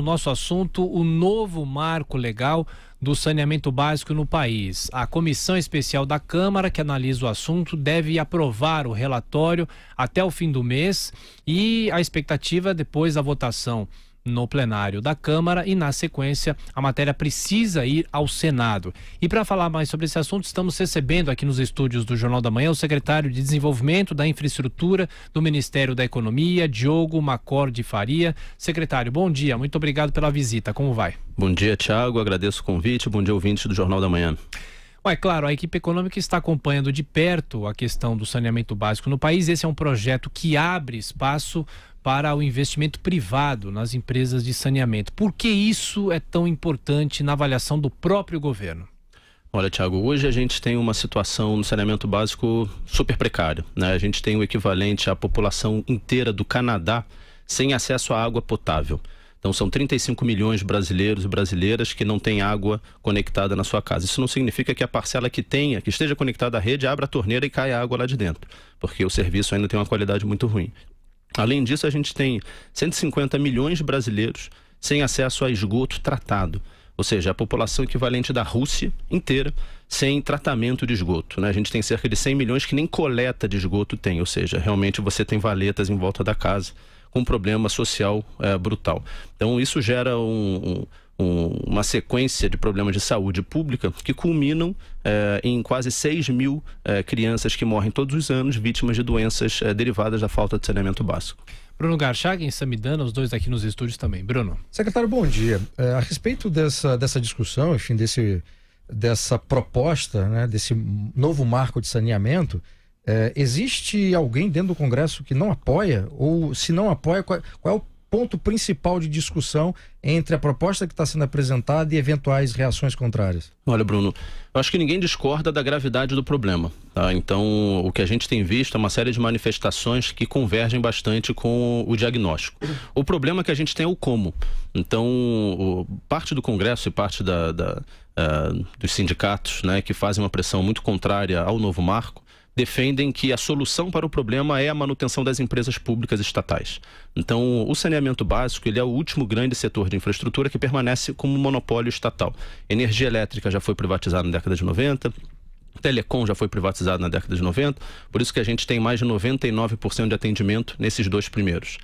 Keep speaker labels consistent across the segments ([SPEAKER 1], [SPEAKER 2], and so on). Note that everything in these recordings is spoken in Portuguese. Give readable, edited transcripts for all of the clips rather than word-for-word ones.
[SPEAKER 1] o nosso assunto, o novo marco legal do saneamento básico no país. A comissão especial da Câmara, que analisa o assunto, deve aprovar o relatório até o fim do mês e a expectativa depois da votação no plenário da Câmara e, na sequência, a matéria precisa ir ao Senado. E para falar mais sobre esse assunto, estamos recebendo aqui nos estúdios do Jornal da Manhã o secretário de Desenvolvimento da Infraestrutura do Ministério da Economia, Diogo Macor de Faria. Secretário, bom dia, muito obrigado pela visita, como vai?
[SPEAKER 2] Bom dia, Thiago, agradeço o convite, bom dia, ouvintes do Jornal da Manhã.
[SPEAKER 1] É claro, a equipe econômica está acompanhando de perto a questão do saneamento básico no país. Esse é um projeto que abre espaço para o investimento privado nas empresas de saneamento. Por que isso é tão importante na avaliação do próprio governo?
[SPEAKER 2] Olha, Thiago, hoje a gente tem uma situação no saneamento básico super precária, né? A gente tem o equivalente à população inteira do Canadá sem acesso à água potável. Então são 35 milhões de brasileiros e brasileiras que não têm água conectada na sua casa. Isso não significa que a parcela que esteja conectada à rede, abra a torneira e caia água lá de dentro, porque o serviço ainda tem uma qualidade muito ruim. Além disso, a gente tem 150 milhões de brasileiros sem acesso a esgoto tratado, ou seja, a população equivalente da Rússia inteira sem tratamento de esgoto, né? A gente tem cerca de 100 milhões que nem coleta de esgoto tem, ou seja, realmente você tem valetas em volta da casa com um problema social brutal. Então isso gera uma sequência de problemas de saúde pública que culminam em quase 6 mil crianças que morrem todos os anos vítimas de doenças derivadas da falta de saneamento básico.
[SPEAKER 1] Bruno Garchagen e Samidana, os dois aqui nos estúdios também. Bruno.
[SPEAKER 3] Secretário, bom dia. A respeito dessa discussão, enfim, dessa proposta, né, desse novo marco de saneamento, existe alguém dentro do Congresso que não apoia? Ou se não apoia, qual é o ponto principal de discussão entre a proposta que está sendo apresentada e eventuais reações contrárias?
[SPEAKER 2] Olha, Bruno, eu acho que ninguém discorda da gravidade do problema, tá? Então, o que a gente tem visto é uma série de manifestações que convergem bastante com o diagnóstico. O problema que a gente tem é o como. Então, parte do Congresso e parte dos sindicatos, né, que fazem uma pressão muito contrária ao novo marco, defendem que a solução para o problema é a manutenção das empresas públicas estatais. Então, o saneamento básico ele é o último grande setor de infraestrutura que permanece como monopólio estatal. Energia elétrica já foi privatizada na década de 90, telecom já foi privatizado na década de 90, por isso que a gente tem mais de 99% de atendimento nesses dois primeiros.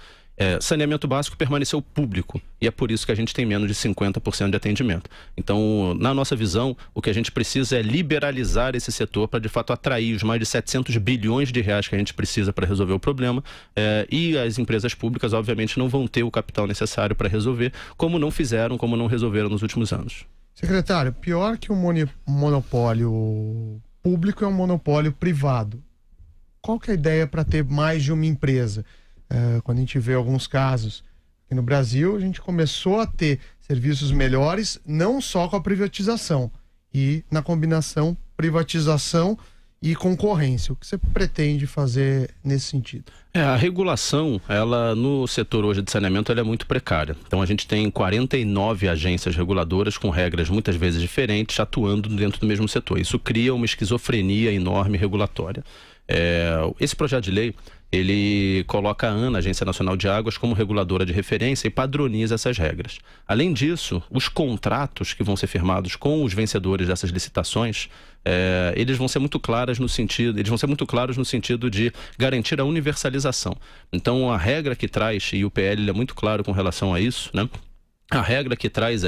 [SPEAKER 2] Saneamento básico permaneceu público e é por isso que a gente tem menos de 50% de atendimento. Então, na nossa visão, o que a gente precisa é liberalizar esse setor para, de fato, atrair os mais de 700 bilhões de reais que a gente precisa para resolver o problema, e as empresas públicas, obviamente, não vão ter o capital necessário para resolver, como não fizeram, como não resolveram nos últimos anos.
[SPEAKER 4] Secretário, pior que um monopólio público é um monopólio privado. Qual que é a ideia para ter mais de uma empresa? Quando a gente vê alguns casos aqui no Brasil, a gente começou a ter serviços melhores, não só com a privatização, e na combinação privatização e concorrência. O que você pretende fazer nesse sentido?
[SPEAKER 2] A regulação, ela no setor hoje de saneamento, ela é muito precária. Então a gente tem 49 agências reguladoras com regras muitas vezes diferentes atuando dentro do mesmo setor. Isso cria uma esquizofrenia enorme regulatória. Esse projeto de lei, ele coloca a ANA, Agência Nacional de Águas, como reguladora de referência e padroniza essas regras. Além disso, os contratos que vão ser firmados com os vencedores dessas licitações, eles vão ser muito claros no sentido de garantir a universalização. Então, a regra que traz, e o PL é muito claro com relação a isso, né? A regra que traz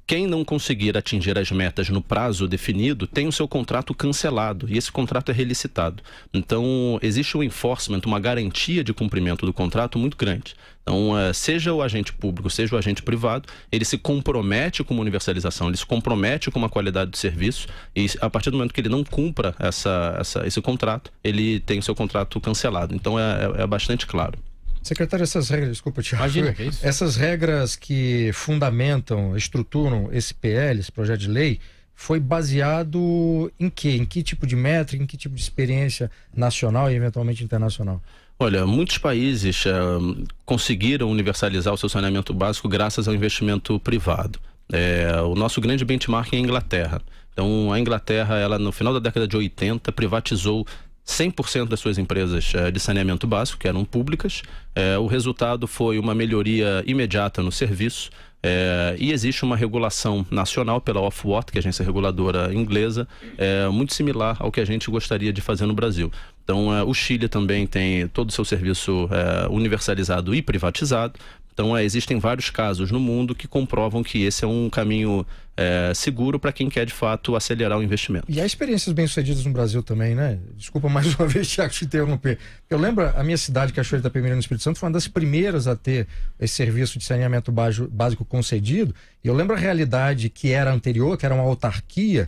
[SPEAKER 2] quem não conseguir atingir as metas no prazo definido tem o seu contrato cancelado e esse contrato é relicitado. Então, existe um enforcement, uma garantia de cumprimento do contrato muito grande. Então, seja o agente público, seja o agente privado, ele se compromete com uma universalização, ele se compromete com uma qualidade do serviço e a partir do momento que ele não cumpra esse contrato, ele tem o seu contrato cancelado. Então, é bastante claro.
[SPEAKER 3] Secretário, essas regras, desculpa, Thiago.
[SPEAKER 1] Imagina, que é isso?
[SPEAKER 3] Essas regras que fundamentam, estruturam esse PL, esse projeto de lei, foi baseado em quê? Em que tipo de métrica, em que tipo de experiência nacional e eventualmente internacional?
[SPEAKER 2] Olha, muitos países conseguiram universalizar o seu saneamento básico graças ao investimento privado. O nosso grande benchmark é a Inglaterra. Então, a Inglaterra, ela no final da década de 80, privatizou 100% das suas empresas de saneamento básico, que eram públicas. O resultado foi uma melhoria imediata no serviço. E existe uma regulação nacional pela Ofwat, que é a agência reguladora inglesa, muito similar ao que a gente gostaria de fazer no Brasil. Então, o Chile também tem todo o seu serviço universalizado e privatizado. Então, existem vários casos no mundo que comprovam que esse é um caminho seguro para quem quer, de fato, acelerar o investimento.
[SPEAKER 3] E há experiências bem-sucedidas no Brasil também, né? Desculpa mais uma vez, Thiago, te interromper. Eu lembro, a minha cidade, Cachoeira de Itapemirim, no Espírito Santo, foi uma das primeiras a ter esse serviço de saneamento básico concedido. E eu lembro a realidade que era anterior, que era uma autarquia,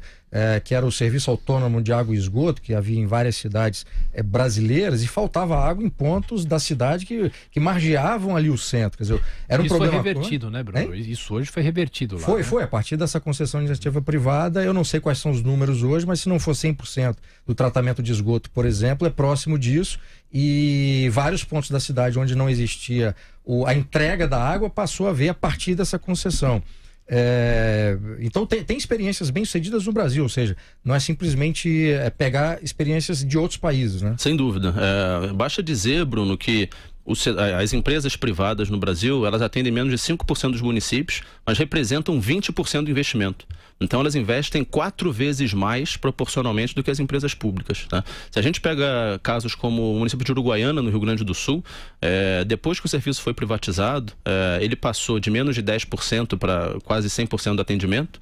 [SPEAKER 3] que era o Serviço Autônomo de Água e Esgoto, que havia em várias cidades brasileiras, e faltava água em pontos da cidade que margeavam ali o centro. Quer dizer, era um
[SPEAKER 1] isso
[SPEAKER 3] problema.
[SPEAKER 1] Foi revertido, né, Bruno? Isso hoje foi revertido lá.
[SPEAKER 3] Foi. A partir dessa concessão de iniciativa privada, eu não sei quais são os números hoje, mas se não for 100% do tratamento de esgoto, por exemplo, é próximo disso. E vários pontos da cidade onde não existia a entrega da água passou a ver a partir dessa concessão. Então tem experiências bem-sucedidas no Brasil, ou seja, não é simplesmente pegar experiências de outros países, né?
[SPEAKER 2] Sem dúvida. Basta dizer, Bruno, que as empresas privadas no Brasil, elas atendem menos de 5% dos municípios, mas representam 20% do investimento. Então elas investem 4 vezes mais proporcionalmente do que as empresas públicas, tá? Se a gente pega casos como o município de Uruguaiana, no Rio Grande do Sul, depois que o serviço foi privatizado, ele passou de menos de 10% para quase 100% do atendimento.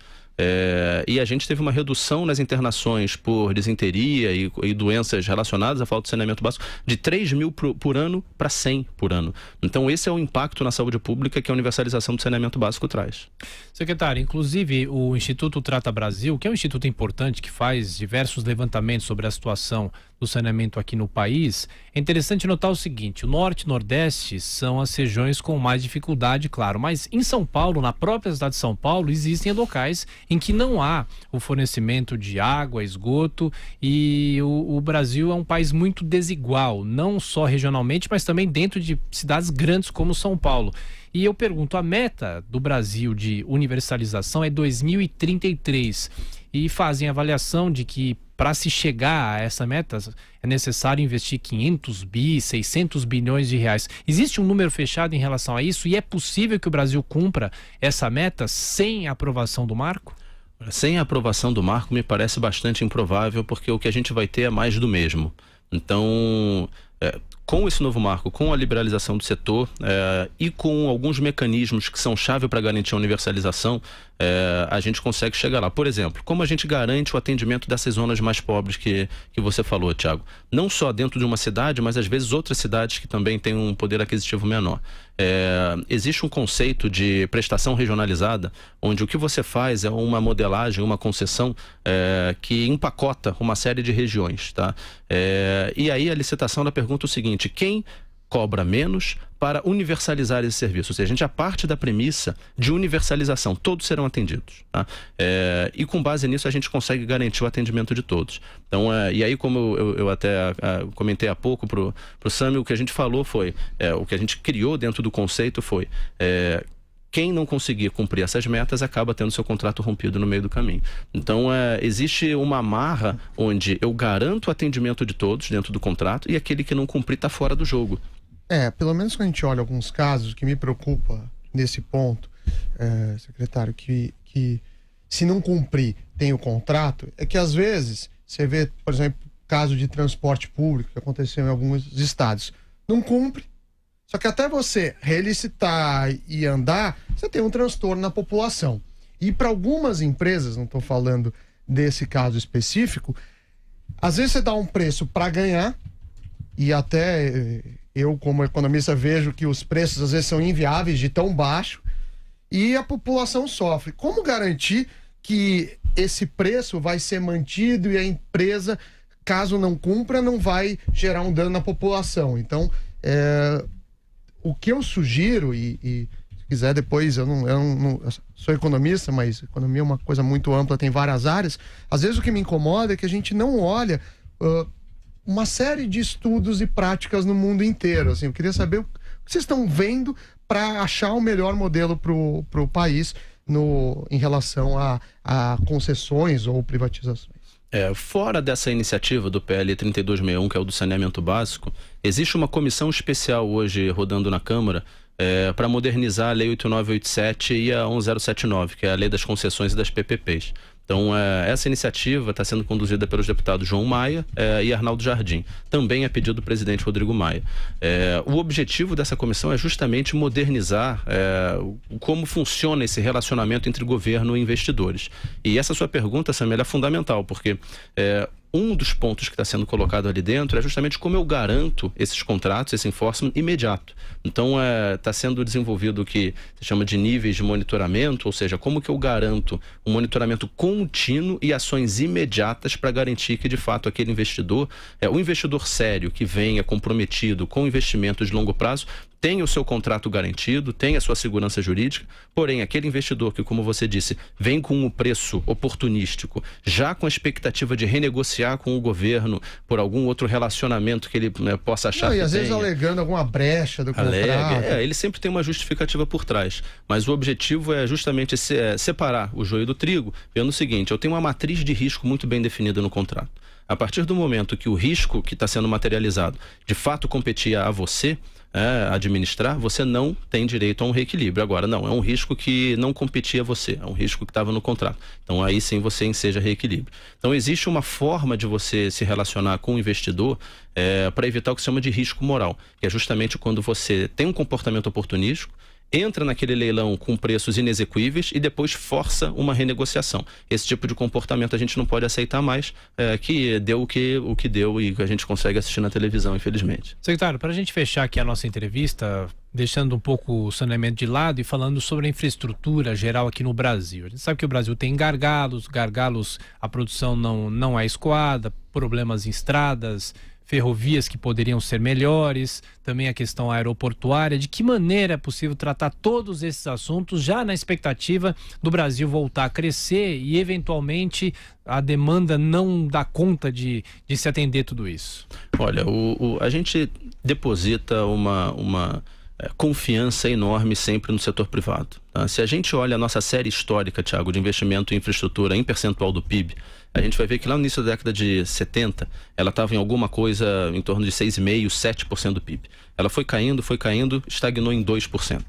[SPEAKER 2] E a gente teve uma redução nas internações por desinteria e doenças relacionadas à falta de saneamento básico de 3 mil por ano para 100 por ano. Então esse é o impacto na saúde pública que a universalização do saneamento básico traz.
[SPEAKER 1] Secretário, inclusive o Instituto Trata Brasil, que é um instituto importante que faz diversos levantamentos sobre a situação do saneamento aqui no país, é interessante notar o seguinte: o norte e nordeste são as regiões com mais dificuldade, claro, mas em São Paulo, na própria cidade de São Paulo, existem locais em que não há o fornecimento de água, esgoto, e o Brasil é um país muito desigual, não só regionalmente, mas também dentro de cidades grandes como São Paulo. E eu pergunto, a meta do Brasil de universalização é 2033 e fazem avaliação de que para se chegar a essa meta é necessário investir 600 bilhões de reais. Existe um número fechado em relação a isso e é possível que o Brasil cumpra essa meta sem a aprovação do marco?
[SPEAKER 2] Sem a aprovação do marco me parece bastante improvável, porque o que a gente vai ter é mais do mesmo. Então, com esse novo marco, com a liberalização do setor e com alguns mecanismos que são chave para garantir a universalização, a gente consegue chegar lá. Por exemplo, como a gente garante o atendimento dessas zonas mais pobres que você falou, Thiago? Não só dentro de uma cidade, mas às vezes outras cidades que também têm um poder aquisitivo menor. Existe um conceito de prestação regionalizada, onde o que você faz é uma modelagem, uma concessão que empacota uma série de regiões, tá? E aí a licitação ela pergunta o seguinte: quem cobra menos para universalizar esse serviço? Ou seja, a gente já parte da premissa de universalização, todos serão atendidos, tá? E com base nisso a gente consegue garantir o atendimento de todos. Então, e aí, como eu até comentei há pouco pro Sami, o que a gente falou foi, o que a gente criou dentro do conceito foi, quem não conseguir cumprir essas metas acaba tendo seu contrato rompido no meio do caminho. Então, existe uma amarra onde eu garanto o atendimento de todos dentro do contrato e aquele que não cumprir está fora do jogo.
[SPEAKER 4] Pelo menos quando a gente olha alguns casos, que me preocupa nesse ponto, secretário, que se não cumprir tem o contrato, é que às vezes você vê, por exemplo, caso de transporte público que aconteceu em alguns estados, não cumpre, só que até você relicitar e andar, você tem um transtorno na população. E para algumas empresas, não estou falando desse caso específico, às vezes você dá um preço para ganhar, e até eu, como economista, vejo que os preços às vezes são inviáveis de tão baixo, e a população sofre. Como garantir que esse preço vai ser mantido e a empresa, caso não cumpra, não vai gerar um dano na população? Então, o que eu sugiro, e se quiser depois, eu sou economista, mas economia é uma coisa muito ampla, tem várias áreas. Às vezes o que me incomoda é que a gente não olha uma série de estudos e práticas no mundo inteiro. Assim, eu queria saber o que vocês estão vendo para achar o melhor modelo para o país em relação a concessões ou privatizações.
[SPEAKER 2] Fora dessa iniciativa do PL 3261, que é o do saneamento básico, existe uma comissão especial hoje rodando na Câmara, para modernizar a Lei 8987 e a 11079, que é a Lei das Concessões e das PPPs. Então, essa iniciativa está sendo conduzida pelos deputados João Maia e Arnaldo Jardim, também a pedido do presidente Rodrigo Maia. O objetivo dessa comissão é justamente modernizar como funciona esse relacionamento entre governo e investidores. E essa sua pergunta, Samir, é fundamental, porque um dos pontos que está sendo colocado ali dentro é justamente como eu garanto esses contratos, esse enforcement imediato. Então, está sendo desenvolvido o que se chama de níveis de monitoramento, ou seja, como que eu garanto um monitoramento contínuo e ações imediatas para garantir que, de fato, aquele investidor, o investidor sério que venha comprometido com investimentos de longo prazo, tem o seu contrato garantido, tem a sua segurança jurídica, porém, aquele investidor que, como você disse, vem com um preço oportunístico, já com a expectativa de renegociar com o governo por algum outro relacionamento que ele possa achar que
[SPEAKER 4] e às vezes alegando alguma brecha do contrato.
[SPEAKER 2] Ele sempre tem uma justificativa por trás, mas o objetivo é justamente separar o joio do trigo, vendo o seguinte: eu tenho uma matriz de risco muito bem definida no contrato. A partir do momento que o risco que está sendo materializado de fato competia a você administrar, você não tem direito a um reequilíbrio. Agora, não, é um risco que não competia a você, é um risco que estava no contrato. Então, aí sim você enseja reequilíbrio. Então, existe uma forma de você se relacionar com o investidor para evitar o que se chama de risco moral, que é justamente quando você tem um comportamento oportunístico, entra naquele leilão com preços inexequíveis e depois força uma renegociação. Esse tipo de comportamento a gente não pode aceitar mais, que deu o que deu e que a gente consegue assistir na televisão, infelizmente.
[SPEAKER 1] Secretário, para a gente fechar aqui a nossa entrevista, deixando um pouco o saneamento de lado e falando sobre a infraestrutura geral aqui no Brasil. A gente sabe que o Brasil tem gargalos, a produção não é escoada, problemas em estradas, ferrovias que poderiam ser melhores, também a questão aeroportuária. De que maneira é possível tratar todos esses assuntos já na expectativa do Brasil voltar a crescer e eventualmente a demanda não dá conta de se atender tudo isso?
[SPEAKER 2] Olha, a gente deposita uma confiança enorme sempre no setor privado. Tá? Se a gente olha a nossa série histórica, Thiago, de investimento em infraestrutura em percentual do PIB, a gente vai ver que lá no início da década de 70, ela estava em alguma coisa em torno de 6,5%, 7% do PIB. Ela foi caindo, estagnou em 2%.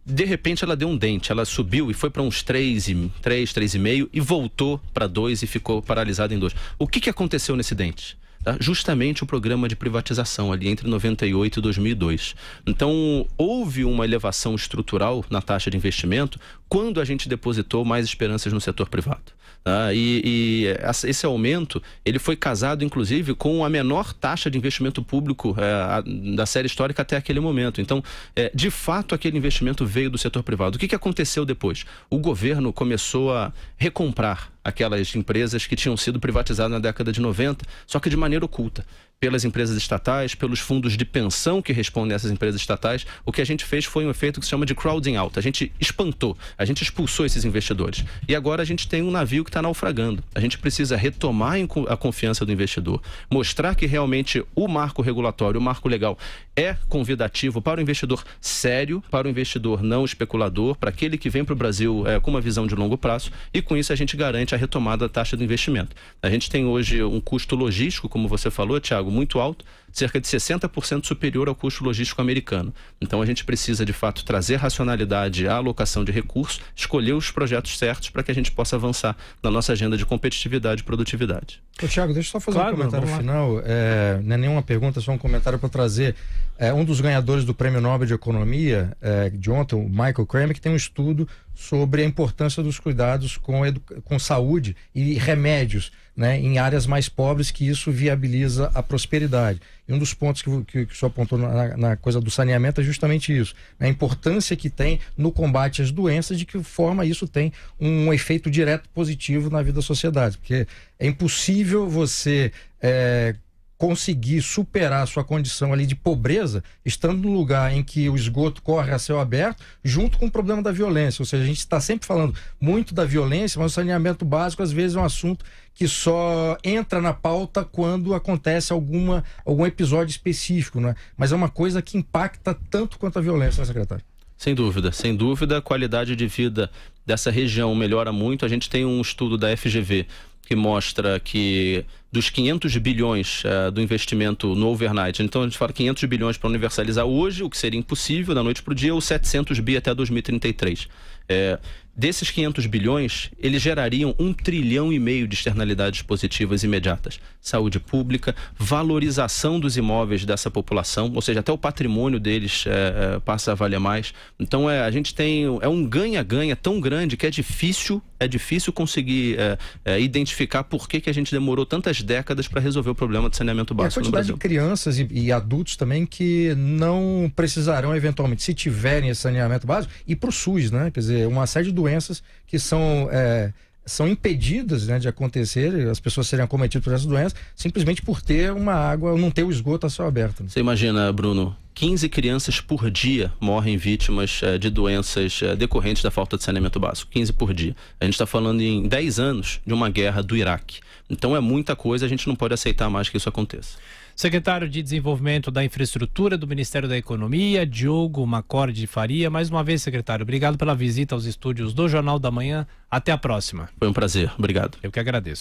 [SPEAKER 2] De repente ela deu um dente, ela subiu e foi para uns 3,5% e voltou para 2% e ficou paralisada em 2%. O que aconteceu nesse dente? Justamente o programa de privatização ali entre 98 e 2002. Então, houve uma elevação estrutural na taxa de investimento quando a gente depositou mais esperanças no setor privado. Esse aumento ele foi casado inclusive com a menor taxa de investimento público da série histórica até aquele momento. Então, de fato, aquele investimento veio do setor privado. O que aconteceu depois? O governo começou a recomprar aquelas empresas que tinham sido privatizadas na década de 90, só que de maneira oculta, pelas empresas estatais, pelos fundos de pensão que respondem a essas empresas estatais. O que a gente fez foi um efeito que se chama de crowding out. A gente espantou, a gente expulsou esses investidores. E agora a gente tem um navio que está naufragando. A gente precisa retomar a confiança do investidor, mostrar que realmente o marco regulatório, o marco legal é convidativo para o investidor sério, para o investidor não especulador, para aquele que vem para o Brasil com uma visão de longo prazo, e com isso a gente garante a retomada da taxa de investimento. A gente tem hoje um custo logístico, como você falou, Thiago, muito alto, cerca de 60% superior ao custo logístico americano. Então a gente precisa de fato trazer racionalidade à alocação de recursos, escolher os projetos certos para que a gente possa avançar na nossa agenda de competitividade e produtividade.
[SPEAKER 3] Thiago, deixa eu só fazer um comentário final, não é nenhuma pergunta, só um comentário para trazer um dos ganhadores do Prêmio Nobel de Economia de ontem, o Michael Kramer, que tem um estudo sobre a importância dos cuidados com saúde e remédios, né, em áreas mais pobres, que isso viabiliza a prosperidade. E um dos pontos que o senhor apontou na coisa do saneamento é justamente isso, né, a importância que tem no combate às doenças, de que forma isso tem um efeito direto positivo na vida da sociedade, porque é impossível você conseguir superar a sua condição ali de pobreza, estando no lugar em que o esgoto corre a céu aberto, junto com o problema da violência. Ou seja, a gente está sempre falando muito da violência, mas o saneamento básico às vezes é um assunto que só entra na pauta quando acontece algum episódio específico, né? Mas é uma coisa que impacta tanto quanto a violência, né, secretário?
[SPEAKER 2] Sem dúvida, a qualidade de vida dessa região melhora muito. A gente tem um estudo da FGV que mostra que dos 500 bilhões do investimento no overnight, então a gente fala 500 bilhões para universalizar hoje, o que seria impossível da noite para o dia, ou 700 bi até 2033. Desses 500 bilhões, eles gerariam 1,5 trilhão de externalidades positivas imediatas. Saúde pública, valorização dos imóveis dessa população, ou seja, até o patrimônio deles passa a valer mais. Então a gente tem um ganha-ganha tão grande que é difícil conseguir identificar por que a gente demorou tantas décadas para resolver o problema de saneamento básico no Brasil.
[SPEAKER 3] E a quantidade de crianças e adultos também que não precisarão eventualmente, se tiverem esse saneamento básico, ir para o SUS, né? Quer dizer, uma série de doenças que são impedidas, né, de acontecer, as pessoas serem acometidas por essas doenças, simplesmente por ter uma água, não ter o esgoto a céu aberto. Né?
[SPEAKER 2] Você imagina, Bruno, 15 crianças por dia morrem vítimas de doenças decorrentes da falta de saneamento básico. 15 por dia. A gente está falando em 10 anos de uma guerra do Iraque. Então é muita coisa, a gente não pode aceitar mais que isso aconteça.
[SPEAKER 1] Secretário de Desenvolvimento da Infraestrutura do Ministério da Economia, Diogo Macorde de Faria. Mais uma vez, secretário, obrigado pela visita aos estúdios do Jornal da Manhã. Até a próxima.
[SPEAKER 2] Foi um prazer. Obrigado.
[SPEAKER 1] Eu que agradeço.